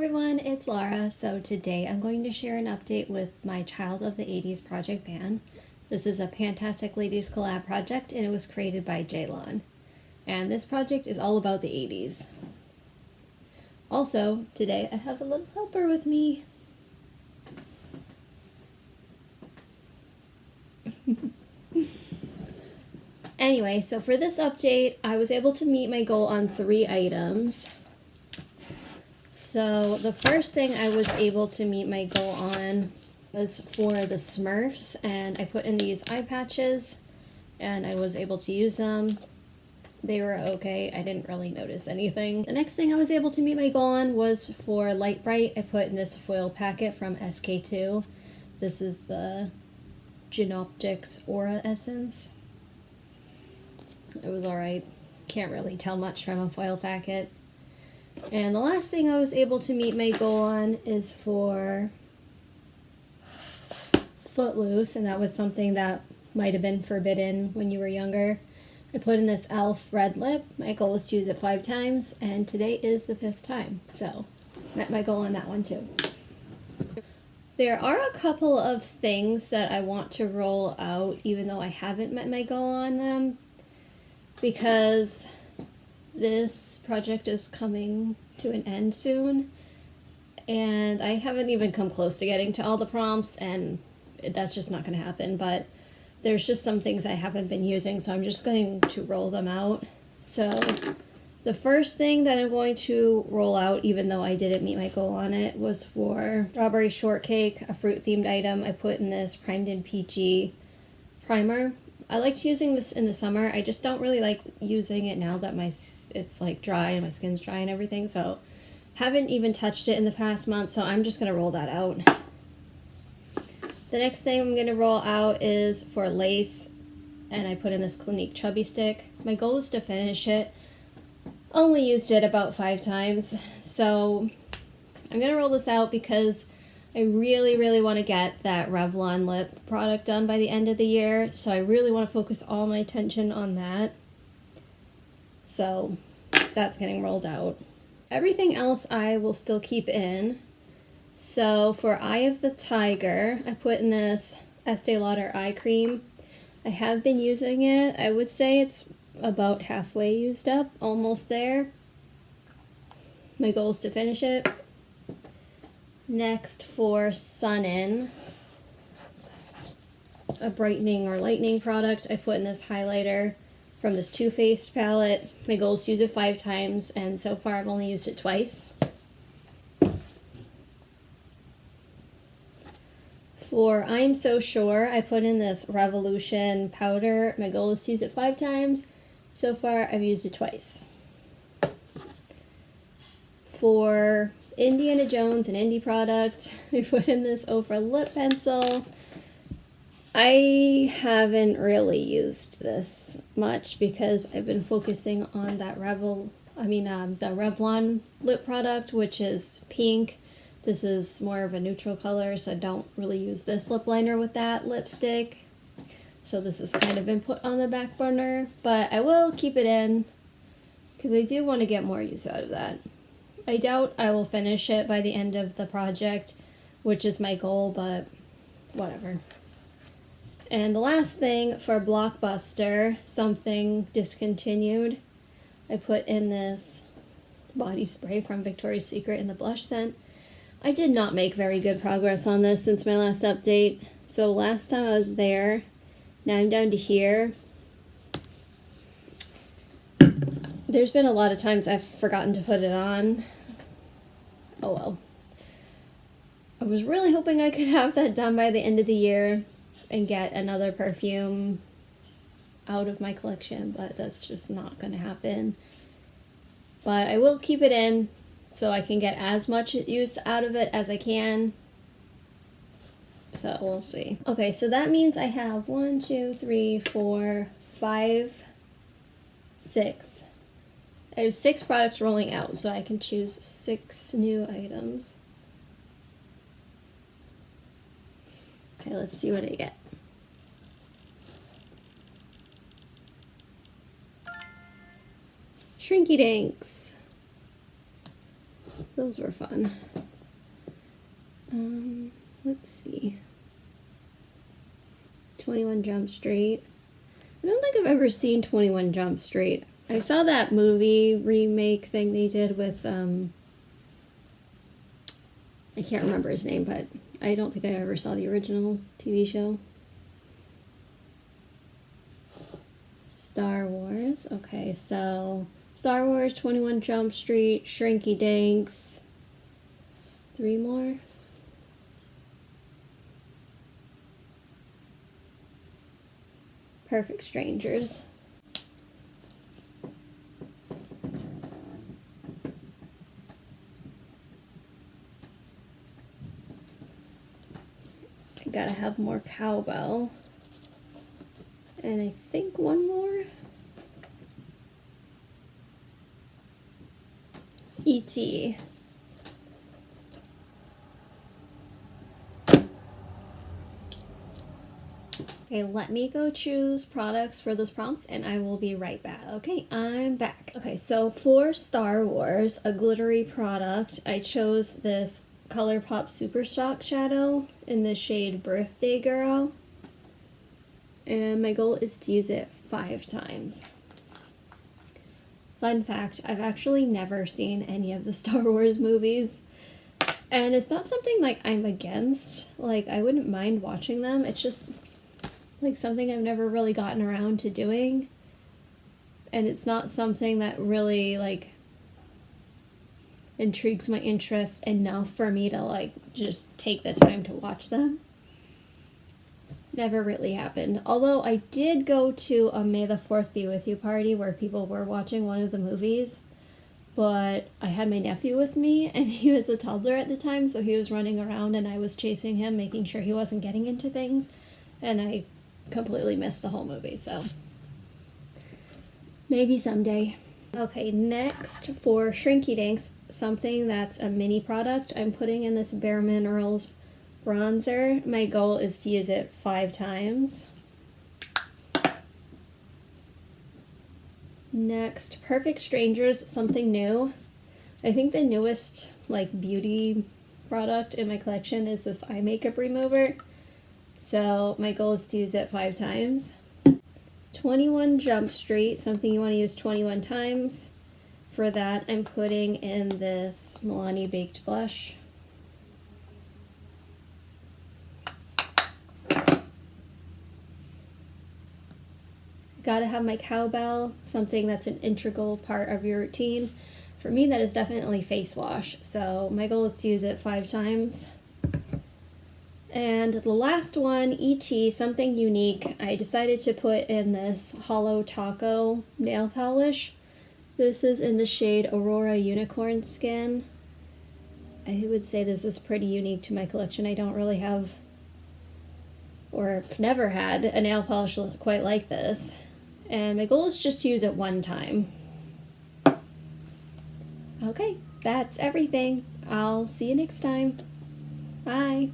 everyone, it's Laura. So today I'm going to share an update with my Child of the 80s project band. This is a Fantastic Ladies collab project and it was created by Ceylan. And this project is all about the 80s. Also, today I have a little helper with me. Anyway, so for this update, I was able to meet my goal on 3 items. So the first thing I was able to meet my goal on was for the Smurfs, and I put in these eye patches and I was able to use them. They were okay. I didn't really notice anything. The next thing I was able to meet my goal on was for Light Bright. I put in this foil packet from SK2. This is the Genoptics Aura Essence. It was alright. Can't really tell much from a foil packet. And the last thing I was able to meet my goal on is for Footloose, and that was something that might have been forbidden when you were younger. I put in this e.l.f. red lip. My goal was to use it 5 times, and today is the 5th time. So, met my goal on that one too. There are a couple of things that I want to roll out, even though I haven't met my goal on them, because this project is coming to an end soon, and I haven't even come close to getting to all the prompts, and that's just not going to happen, but there's just some things I haven't been using, so I'm just going to roll them out. So the first thing that I'm going to roll out, even though I didn't meet my goal on it, was for Strawberry Shortcake, a fruit-themed item. I put in this Primed and Peachy primer. I liked using this in the summer. I just don't really like using it now that it's like dry and my skin's dry and everything, so haven't even touched it in the past month, so I'm just going to roll that out. The next thing I'm going to roll out is for Lace, and I put in this Clinique Chubby Stick. My goal is to finish it. Only used it about 5 times, so I'm going to roll this out because I really want to get that Revlon lip product done by the end of the year, so I really want to focus all my attention on that. So that's getting rolled out. Everything else I will still keep in. So for Eye of the Tiger, I put in this Estee Lauder eye cream. I have been using it. I would say it's about halfway used up, almost there. My goal is to finish it. Next, for Sun In, a brightening or lightening product, I put in this highlighter from this Too Faced palette. My goal is to use it 5 times, and so far I've only used it twice. For I'm So Sure, I put in this Revolution powder. My goal is to use it 5 times. So far I've used it twice. For Indiana Jones, an indie product, I put in this over lip pencil. I haven't really used this much because I've been focusing on that the Revlon lip product, which is pink. This is more of a neutral color, so I don't really use this lip liner with that lipstick. So this has kind of been put on the back burner, but I will keep it in because I do want to get more use out of that. I doubt I will finish it by the end of the project, which is my goal, but whatever. And the last thing for Blockbuster, something discontinued, I put in this body spray from Victoria's Secret in the blush scent. I did not make very good progress on this since my last update. So last time I was there, now I'm down to here. There's been a lot of times I've forgotten to put it on. Oh well. I was really hoping I could have that done by the end of the year and get another perfume out of my collection, but that's just not going to happen. But I will keep it in so I can get as much use out of it as I can. So we'll see. Okay, so that means I have 1, 2, 3, 4, 5, 6. I have 6 products rolling out, so I can choose 6 new items. Okay, let's see what I get. Shrinky Dinks. Those were fun. Let's see. 21 Jump Street. I don't think I've ever seen 21 Jump Street. I saw that movie remake thing they did with, I can't remember his name, but I don't think I ever saw the original TV show. Star Wars. Okay, so Star Wars, 21 Jump Street, Shrinky Dinks. 3 more. Perfect Strangers. I gotta have more Cowbell. And I think one more. E.T. Okay, let me go choose products for those prompts and I will be right back. Okay, I'm back. Okay, so for Star Wars, a glittery product, I chose this ColourPop Super Shock Shadow in the shade Birthday Girl. And my goal is to use it 5 times. Fun fact, I've actually never seen any of the Star Wars movies. And it's not something like I'm against. Like, I wouldn't mind watching them. It's just like something I've never really gotten around to doing. And it's not something that really like intrigues my interest enough for me to like just take the time to watch them. Never really happened. Although I did go to a May the 4th Be With You party where people were watching one of the movies, but I had my nephew with me and he was a toddler at the time, so he was running around and I was chasing him, making sure he wasn't getting into things, and I completely missed the whole movie, so maybe someday. Okay, next for Shrinky Dinks, something that's a mini product, I'm putting in this Bare Minerals bronzer. My goal is to use it 5 times. Next, Perfect Strangers, something new. I think the newest like beauty product in my collection is this eye makeup remover. So my goal is to use it 5 times. 21 Jump Street, something you want to use 21 times. For that, I'm putting in this Milani Baked Blush. Gotta have my Cowbell, something that's an integral part of your routine. For me, that is definitely face wash. So my goal is to use it 5 times. And the last one, E.T., something unique. I decided to put in this Hollow Taco nail polish. This is in the shade Aurora Unicorn Skin. I would say this is pretty unique to my collection. I don't really have, or never had, a nail polish quite like this. And my goal is just to use it 1 time. Okay, that's everything. I'll see you next time. Bye.